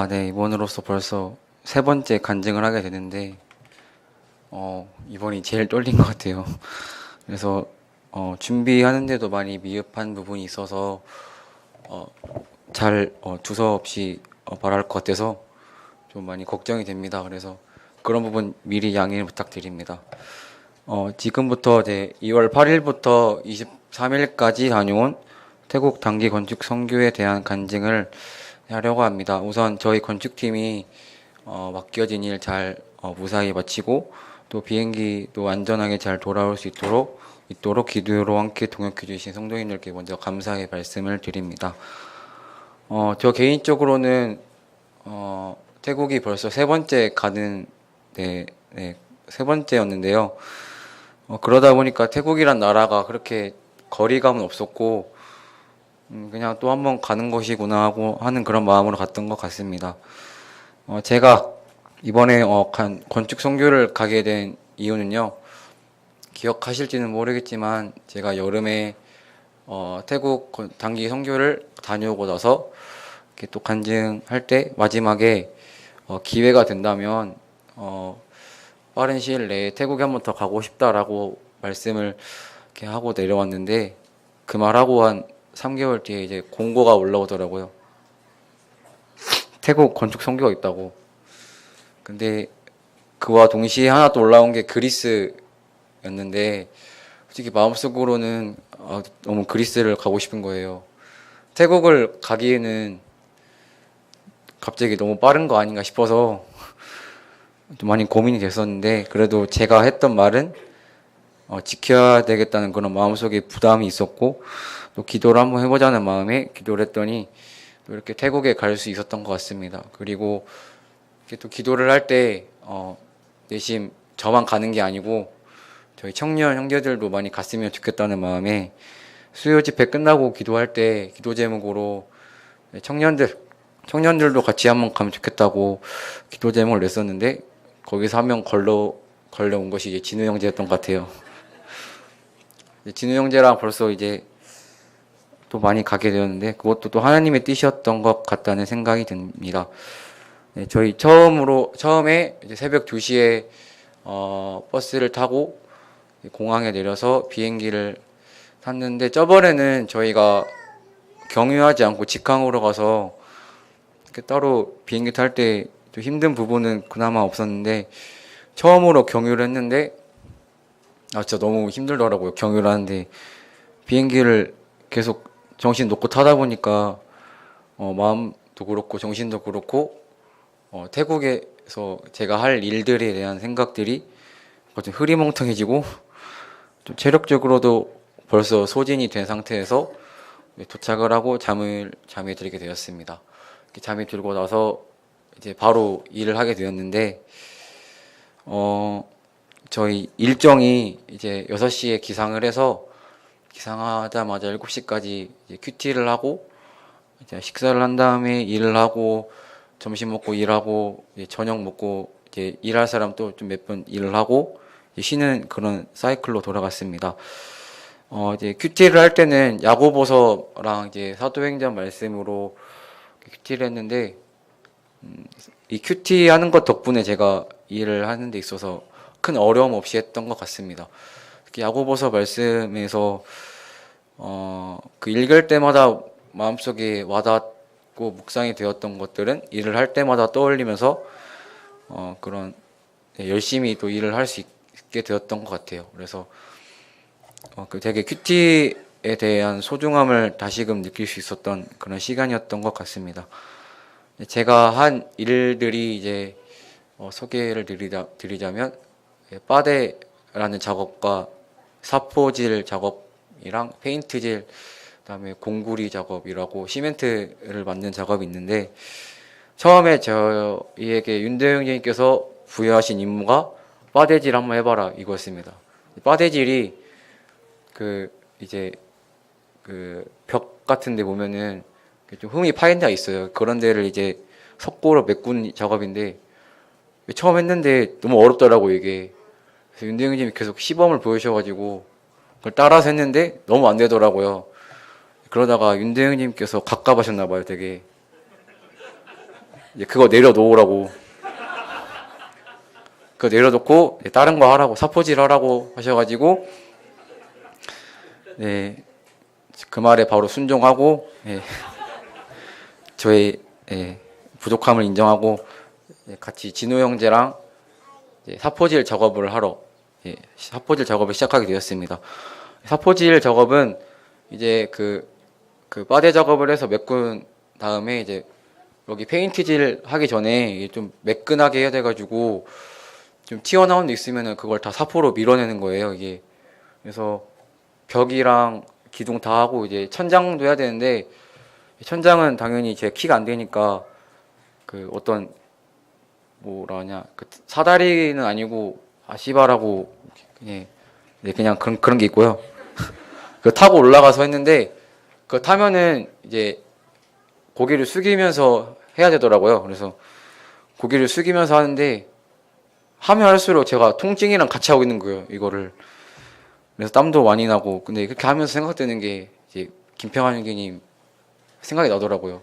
네. 이번으로써 벌써 세 번째 간증을 하게 되는데, 이번이 제일 떨린 것 같아요. 그래서, 준비하는데도 많이 미흡한 부분이 있어서, 어, 두서없이 말할 것 같아서 좀 많이 걱정이 됩니다. 그래서 그런 부분 미리 양해를 부탁드립니다. 지금부터 이제 2월 8일부터 23일까지 다녀온 태국 단기 건축 선교에 대한 간증을 하려고 합니다. 우선 저희 건축팀이 맡겨진 일 잘 무사히 마치고 또 비행기도 안전하게 잘 돌아올 수 있도록 기도로 함께 동역해 주신 성도님들께 먼저 감사의 말씀을 드립니다. 저 개인적으로는 태국이 벌써 세 번째 가는 세 번째였는데요. 그러다 보니까 태국이란 나라가 그렇게 거리감은 없었고 그냥 또 한 번 가는 것이구나 하고 하는 그런 마음으로 갔던 것 같습니다. 제가 이번에 건축 선교를 가게 된 이유는요. 기억하실지는 모르겠지만 제가 여름에 태국 단기 선교를 다녀오고 나서 이렇게 또 간증할 때 마지막에 기회가 된다면 빠른 시일 내에 태국에 한 번 더 가고 싶다라고 말씀을 이렇게 하고 내려왔는데 그 말하고 한 3개월 뒤에 이제 공고가 올라오더라고요. 태국 건축 선교가 있다고. 근데 그와 동시에 하나 또 올라온 게 그리스였는데 솔직히 마음속으로는 너무 그리스를 가고 싶은 거예요. 태국을 가기에는 갑자기 너무 빠른 거 아닌가 싶어서 좀 많이 고민이 됐었는데 그래도 제가 했던 말은 지켜야 되겠다는 그런 마음속에 부담이 있었고 또 기도를 한번 해보자는 마음에 기도를 했더니 또 이렇게 태국에 갈 수 있었던 것 같습니다. 그리고 이렇게 또 기도를 할 때 내심 저만 가는 게 아니고 저희 청년 형제들도 많이 갔으면 좋겠다는 마음에 수요 집회 끝나고 기도할 때 기도 제목으로 청년들도 같이 한번 가면 좋겠다고 기도 제목을 냈었는데 거기서 한 명 걸러온 것이 이제 진우 형제였던 것 같아요. 진우 형제랑 벌써 이제 또 많이 가게 되었는데 그것도 또 하나님의 뜻이었던 것 같다는 생각이 듭니다. 네, 저희 처음에 이제 새벽 2시에 버스를 타고 공항에 내려서 비행기를 탔는데 저번에는 저희가 경유하지 않고 직항으로 가서 따로 비행기 탈 때 좀 힘든 부분은 그나마 없었는데 처음으로 경유를 했는데 진짜 너무 힘들더라고요. 경유를 하는데 비행기를 계속 정신 놓고 타다 보니까 마음도 그렇고 정신도 그렇고 태국에서 제가 할 일들에 대한 생각들이 좀 흐리멍텅해지고 좀 체력적으로도 벌써 소진이 된 상태에서 도착을 하고 잠에 들게 되었습니다. 잠이 들고 나서 이제 바로 일을 하게 되었는데 저희 일정이 이제 6시에 기상을 해서 기상하자마자 7시까지 이제 큐티를 하고 이제 식사를 한 다음에 일을 하고 점심 먹고 일하고 이제 저녁 먹고 이제 일할 사람 또 좀 몇 번 일을 하고 이제 쉬는 그런 사이클로 돌아갔습니다. 이제 큐티를 할 때는 야고보서랑 이제 사도행전 말씀으로 큐티를 했는데 이 큐티 하는 것 덕분에 제가 일을 하는 데 있어서 큰 어려움 없이 했던 것 같습니다. 특히 야고보서 말씀에서 그 읽을 때마다 마음속에 와닿고 묵상이 되었던 것들은 일을 할 때마다 떠올리면서 그런 열심히 또 일을 할 수 있게 되었던 것 같아요. 그래서 그 되게 큐티에 대한 소중함을 다시금 느낄 수 있었던 그런 시간이었던 것 같습니다. 제가 한 일들이 이제 소개를 드리자면 빠데라는 작업과 사포질 작업이랑 페인트질 그다음에 공구리 작업이라고 시멘트를 만든 작업이 있는데 처음에 저희에게 윤대영님께서 부여하신 임무가 빠데질 한번 해봐라 이거였습니다. 빠데질이 이제 벽 같은 데 보면은 좀 흠이 파인 데가 있어요. 그런 데를 이제 석고로 메꾼 작업인데 처음 했는데 너무 어렵더라고 이게. 그래서 윤대영님이 계속 시범을 보여주셔가지고 그걸 따라서 했는데 너무 안 되더라고요. 그러다가 윤대영님께서 갑갑하셨나봐요 되게. 이제 그거 내려놓으라고. 그거 내려놓고 다른 거 하라고, 사포질 하라고 하셔가지고 네, 그 말에 바로 순종하고 저의 부족함을 인정하고 같이 진호 형제랑 사포질 작업을 하러 사포질 작업을 시작하게 되었습니다. 사포질 작업은 이제 그 빠데 작업을 해서 메꾼 다음에 이제 여기 페인트질 하기 전에 이게 좀 매끈하게 해야 돼가지고 좀 튀어나온 데 있으면은 그걸 다 사포로 밀어내는 거예요, 이게. 그래서 벽이랑 기둥 다 하고 이제 천장도 해야 되는데 천장은 당연히 제 키가 안 되니까 그 어떤 뭐라 하냐 그 사다리는 아니고 아시바라고 그냥 그런 게 있고요. 그 타고 올라가서 했는데 그 타면은 이제 고개를 숙이면서 해야 되더라고요. 그래서 고개를 숙이면서 하는데 하면 할수록 제가 통증이랑 같이 하고 있는 거예요, 이거를. 그래서 땀도 많이 나고. 근데 그렇게 하면서 생각되는 게 이제 김평환 형제님 생각이 나더라고요.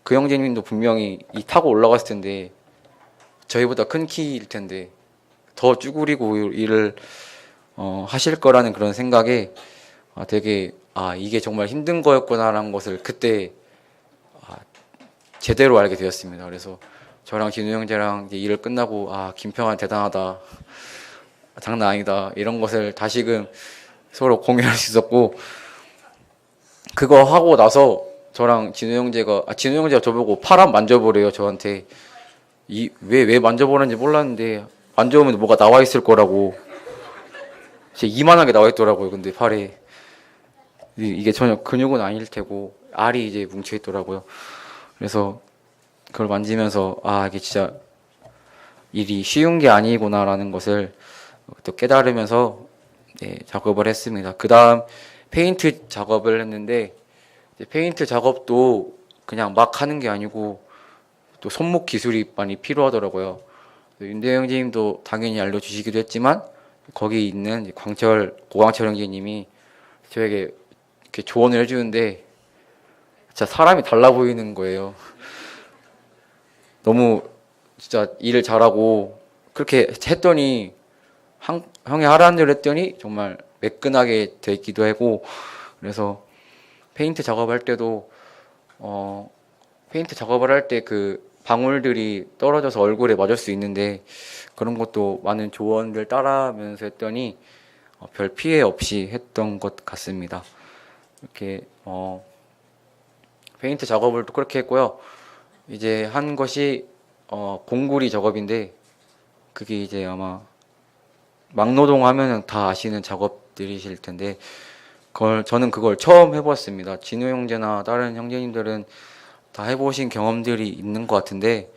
그 형제님도 분명히 이 타고 올라갔을 텐데 저희보다 큰 키일 텐데 더 쭈그리고 일을 하실 거라는 그런 생각에 되게 이게 정말 힘든 거였구나라는 것을 그때 제대로 알게 되었습니다. 그래서 저랑 진우 형제랑 이제 일을 끝나고 김평환 대단하다, 장난 아니다, 이런 것을 다시금 서로 공유할 수 있었고, 그거 하고 나서 저랑 진우 형제가 저보고 팔 한번 만져보래요. 저한테 왜 만져보는지 몰랐는데 만져보면 뭐가 나와 있을 거라고. 진짜 이만하게 나와 있더라고요. 근데 팔에 이게 전혀 근육은 아닐 테고 알이 이제 뭉쳐 있더라고요. 그래서 그걸 만지면서 이게 진짜 일이 쉬운 게 아니구나라는 것을 또 깨달으면서 작업을 했습니다. 그 다음 페인트 작업을 했는데 페인트 작업도 그냥 막 하는 게 아니고 또 손목 기술이 많이 필요하더라고요. 윤대 형제님도 당연히 알려주시기도 했지만 거기 있는 고광철 형제님이 저에게 이렇게 조언을 해주는데 진짜 사람이 달라 보이는 거예요. 너무 진짜 일을 잘하고 그렇게 했더니 형이 하라는 대로 했더니 정말 매끈하게 돼 있기도 하고. 그래서 페인트 작업할 때도 페인트 작업을 할 때 그 방울들이 떨어져서 얼굴에 맞을 수 있는데 그런 것도 많은 조언들 따라하면서 했더니 별 피해 없이 했던 것 같습니다. 이렇게 페인트 작업을 또 그렇게 했고요. 이제 한 것이 공구리 작업인데 그게 이제 아마 막노동 하면은 다 아시는 작업들이실 텐데 저는 그걸 처음 해보았습니다. 진우 형제나 다른 형제님들은 다 해보신 경험들이 있는 것 같은데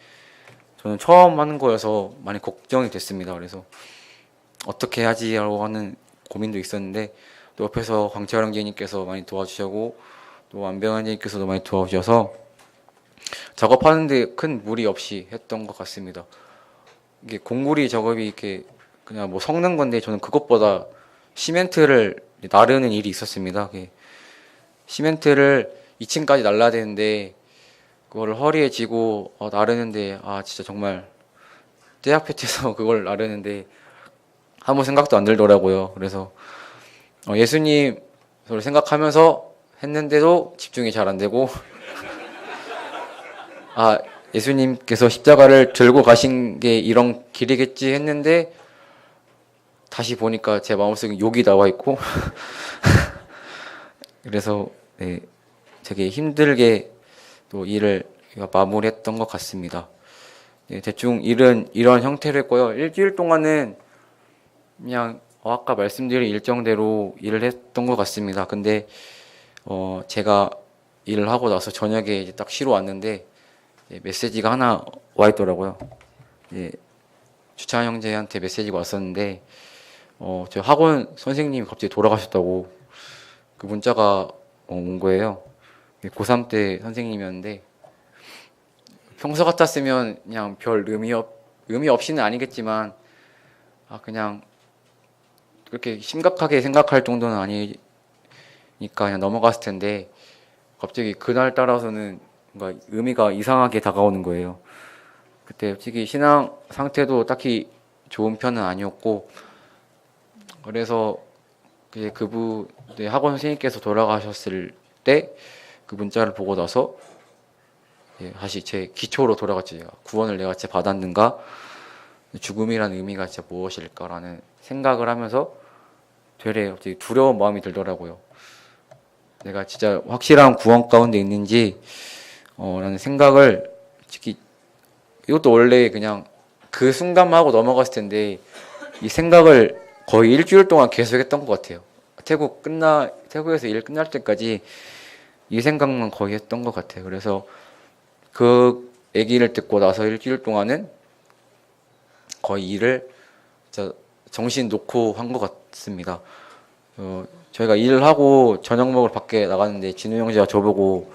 저는 처음 하는 거여서 많이 걱정이 됐습니다. 그래서 어떻게 하지라고 하는 고민도 있었는데 또 옆에서 광철 형제님께서 많이 도와주셨고 또 완병 형제님께서도 많이 도와주셔서 작업하는데 큰 무리 없이 했던 것 같습니다. 이게 공구리 작업이 이렇게 그냥 뭐 섞는 건데 저는 그것보다 시멘트를 나르는 일이 있었습니다. 시멘트를 2층까지 날라야 되는데 그거를 허리에 쥐고 나르는데 진짜 정말 떼약볕에서 그걸 나르는데 아무 생각도 안 들더라고요. 그래서 예수님 를 생각하면서 했는데도 집중이 잘 안 되고 예수님께서 십자가를 들고 가신 게 이런 길이겠지 했는데 다시 보니까 제 마음속에 욕이 나와 있고 그래서 되게 힘들게 또 일을 마무리했던 것 같습니다. 대충 일은 이런 형태로 했고요. 일주일 동안은 그냥 아까 말씀드린 일정대로 일을 했던 것 같습니다. 근데 제가 일을 하고 나서 저녁에 이제 딱 쉬러 왔는데 메시지가 하나 와 있더라고요. 주찬 형제한테 메시지가 왔었는데 저 학원 선생님이 갑자기 돌아가셨다고 그 문자가 온 거예요. 고3 때 선생님이었는데 평소 같았으면 그냥 별 의미 없이는 아니겠지만 그냥 그렇게 심각하게 생각할 정도는 아니니까 그냥 넘어갔을 텐데 갑자기 그날 따라서는 뭔가 의미가 이상하게 다가오는 거예요. 그때 솔직히 신앙 상태도 딱히 좋은 편은 아니었고, 그래서 그분의 학원 선생님께서 돌아가셨을 때 그 문자를 보고 나서 다시 제 기초로 돌아갔지. 구원을 내가 진짜 받았는가? 죽음이라는 의미가 진짜 무엇일까라는 생각을 하면서 되레 갑자기 두려운 마음이 들더라고요. 내가 진짜 확실한 구원 가운데 있는지 라는 생각을 특히 이것도 원래 그냥 그 순간만 하고 넘어갔을 텐데 이 생각을 거의 일주일 동안 계속했던 것 같아요. 태국에서 일 끝날 때까지 이 생각만 거의 했던 것 같아요. 그래서 그 얘기를 듣고 나서 일주일 동안은 거의 일을 진짜 정신 놓고 한 것 같습니다. 저희가 일을 하고 저녁 먹으러 밖에 나갔는데 진우 형제가 저보고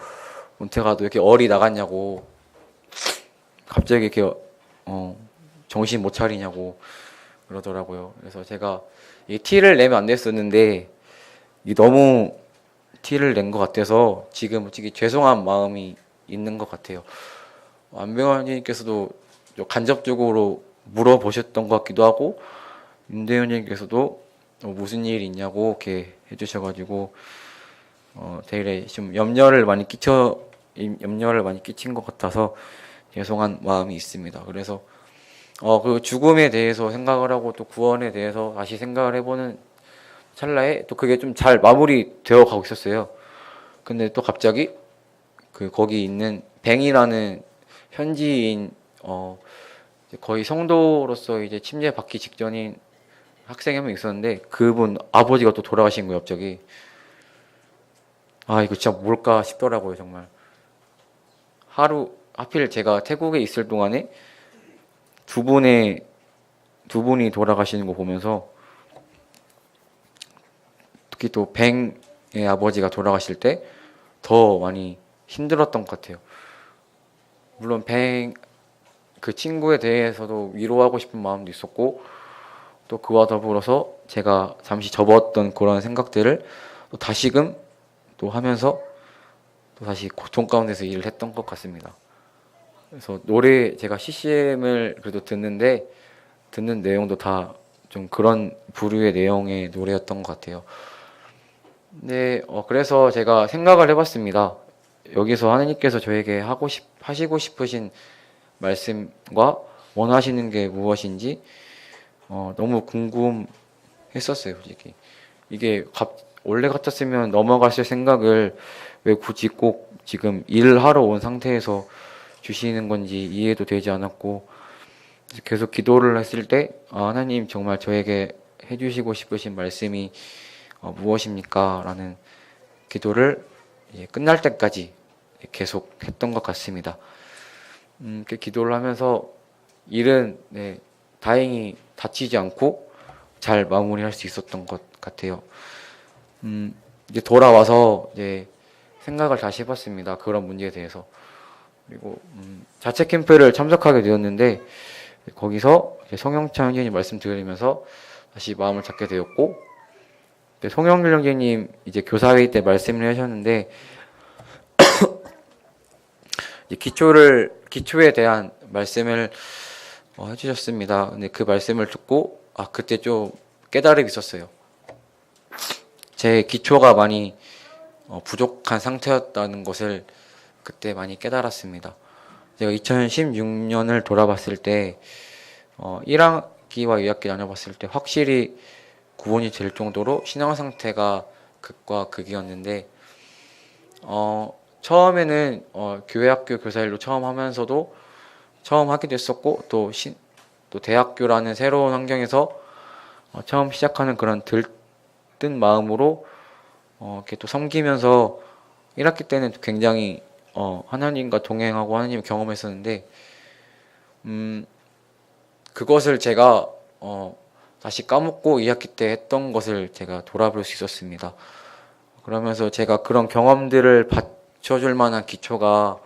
문태가도 이렇게 얼이 나갔냐고 갑자기 이렇게 정신 못 차리냐고 그러더라고요. 그래서 제가 이 티를 내면 안 됐었는데 이 너무 티를 낸 것 같아서 지금 솔직히 죄송한 마음이 있는 것 같아요. 안병환님께서도 간접적으로 물어보셨던 것 같기도 하고 윤대현님께서도 무슨 일 있냐고 이렇게 해주셔가지고 되게 좀 염려를 많이 끼친 것 같아서 죄송한 마음이 있습니다. 그래서 그 죽음에 대해서 생각을 하고 또 구원에 대해서 다시 생각을 해보는 찰나에 또 그게 좀 잘 마무리되어 가고 있었어요. 근데 또 갑자기 거기 있는 뱅이라는 현지인 거의 성도로서 이제 침례 받기 직전인 학생이 한 명 있었는데 그분 아버지가 또 돌아가신 거예요, 갑자기. 아, 이거 진짜 뭘까 싶더라고요, 정말. 하필 제가 태국에 있을 동안에 두 분이 돌아가시는 거 보면서 특히 또 뱅의 아버지가 돌아가실 때 더 많이 힘들었던 것 같아요. 물론 그 친구에 대해서도 위로하고 싶은 마음도 있었고 또 그와 더불어서 제가 잠시 접었던 그런 생각들을 또 다시금 또 하면서 또 다시 고통 가운데서 일을 했던 것 같습니다. 그래서 제가 CCM을 그래도 듣는 내용도 다 좀 그런 부류의 내용의 노래였던 것 같아요. 네, 그래서 제가 생각을 해봤습니다. 여기서 하느님께서 저에게 하시고 싶으신 말씀과 원하시는 게 무엇인지 너무 궁금했었어요, 솔직히. 이게 원래 같았으면 넘어갔을 생각을 왜 굳이 꼭 지금 일을 하러 온 상태에서 주시는 건지 이해도 되지 않았고 계속 기도를 했을 때 하나님 정말 저에게 해주시고 싶으신 말씀이 무엇입니까? 라는 기도를 끝날 때까지 계속 했던 것 같습니다. 그 기도를 하면서 일은 다행히 다치지 않고 잘 마무리할 수 있었던 것 같아요. 이제 돌아와서 생각을 다시 해봤습니다. 그런 문제에 대해서. 그리고 자체 캠프를 참석하게 되었는데 거기서 성영찬 형제님 말씀 들으면서 다시 마음을 잡게 되었고 송영길 형제님 이제 교사회의 때 말씀을 하셨는데 기초에 대한 말씀을 해주셨습니다. 근데 그 말씀을 듣고 그때 좀 깨달음이 있었어요. 제 기초가 많이 부족한 상태였다는 것을 그때 많이 깨달았습니다. 제가 2016년을 돌아봤을 때 1학기와 2학기 나눠봤을 때 확실히 구원이 될 정도로 신앙 상태가 극과 극이었는데 처음에는 교회 학교 교사일로 처음 하면서도 처음 하기도 했었고 또 대학교라는 새로운 환경에서 처음 시작하는 그런 들뜬 마음으로 이렇게 또 섬기면서 1학기 때는 굉장히 하나님과 동행하고 하나님을 경험했었는데 그것을 제가 다시 까먹고 2학기 때 했던 것을 제가 돌아볼 수 있었습니다. 그러면서 제가 그런 경험들을 받쳐줄 만한 기초가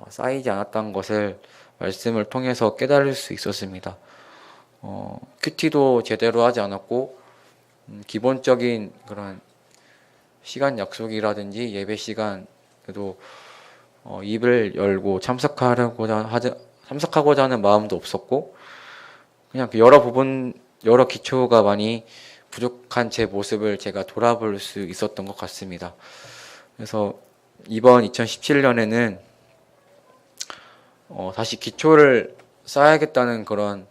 쌓이지 않았다는 것을 말씀을 통해서 깨달을 수 있었습니다. 큐티도 제대로 하지 않았고 기본적인 그런 시간 약속이라든지 예배 시간에도 입을 열고 참석하고자 하는 마음도 없었고, 그냥 그 여러 기초가 많이 부족한 제 모습을 제가 돌아볼 수 있었던 것 같습니다. 그래서 이번 2017년에는 다시 기초를 쌓아야겠다는 그런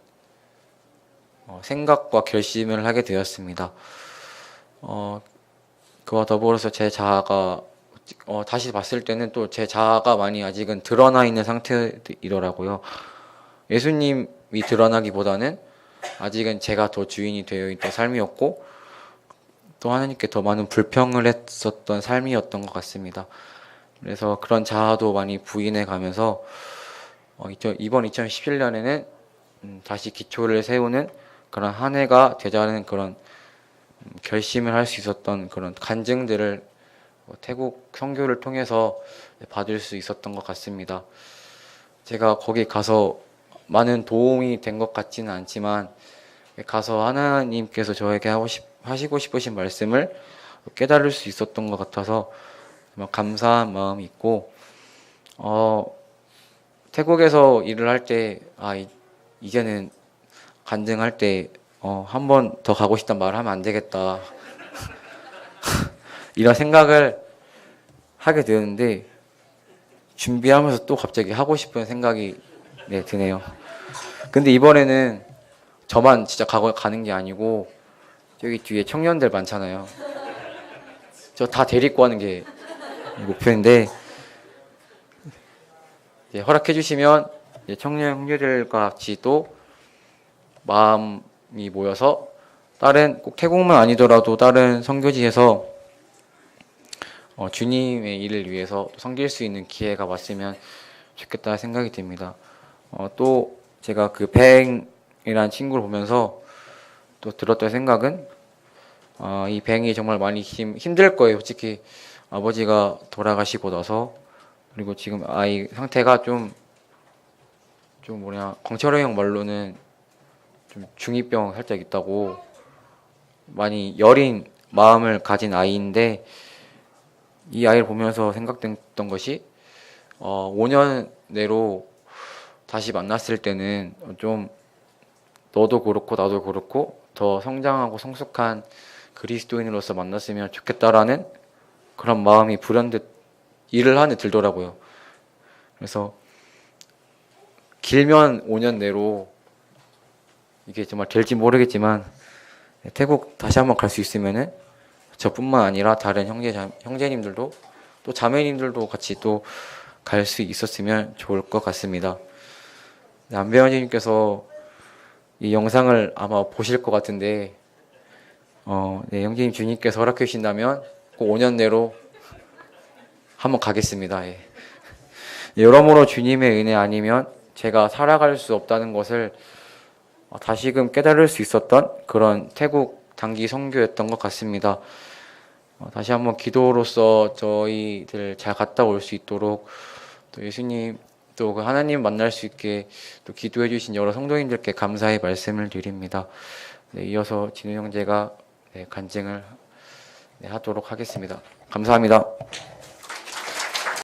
생각과 결심을 하게 되었습니다. 그와 더불어서 제 자아가 다시 봤을 때는 또 제 자아가 많이 아직은 드러나 있는 상태이더라고요. 예수님이 드러나기보다는 아직은 제가 더 주인이 되어 있던 삶이었고, 또 하나님께 더 많은 불평을 했었던 삶이었던 것 같습니다. 그래서 그런 자아도 많이 부인해 가면서 이번 2017년에는 다시 기초를 세우는 그런 한 해가 되자는 그런 결심을 할 수 있었던 그런 간증들을 태국 선교를 통해서 받을 수 있었던 것 같습니다. 제가 거기 가서 많은 도움이 된 것 같지는 않지만, 가서 하나님께서 저에게 하시고 싶으신 말씀을 깨달을 수 있었던 것 같아서 정말 감사한 마음이 있고, 태국에서 일을 할 때, 이제는 간증할 때, 한 번 더 가고 싶단 말을 하면 안 되겠다. 이런 생각을 하게 되었는데, 준비하면서 또 갑자기 하고 싶은 생각이 드네요. 근데 이번에는 저만 진짜 가는 게 아니고, 여기 뒤에 청년들 많잖아요. 저 다 데리고 가는 게 목표인데, 허락해 주시면 청년 형제들과 같이 또 마음이 모여서 꼭 태국만 아니더라도 다른 선교지에서 주님의 일을 위해서 섬길 수 있는 기회가 왔으면 좋겠다 생각이 듭니다. 또 제가 그 뱅이라는 친구를 보면서 또 들었던 생각은, 이 뱅이 정말 많이 힘들 거예요. 솔직히 아버지가 돌아가시고 나서, 그리고 지금 아이 상태가 광철호 형 말로는 좀 중2병 살짝 있다고, 많이 여린 마음을 가진 아이인데, 이 아이를 보면서 생각됐던 것이 5년 내로 다시 만났을 때는 좀 너도 그렇고 나도 그렇고 더 성장하고 성숙한 그리스도인으로서 만났으면 좋겠다라는 그런 마음이 불현듯 일을 하는 데 들더라고요. 그래서 길면 5년 내로 이게 정말 될지 모르겠지만, 태국 다시 한번 갈 수 있으면은 저뿐만 아니라 다른 형제님들도 또 자매님들도 같이 또 갈 수 있었으면 좋을 것 같습니다. 안배원님께서 이 영상을 아마 보실 것 같은데, 형제님 주님께서 허락해 주신다면 꼭 5년 내로 한번 가겠습니다. 여러모로 주님의 은혜 아니면 제가 살아갈 수 없다는 것을 다시금 깨달을 수 있었던 그런 태국 단기 선교였던 것 같습니다. 다시 한번 기도로서 저희들 잘 갔다 올 수 있도록, 또 예수님 또 그 하나님 만날 수 있게 또 기도해 주신 여러 성도님들께 감사의 말씀을 드립니다. 이어서 진우 형제가 간증을 하도록 하겠습니다. 감사합니다.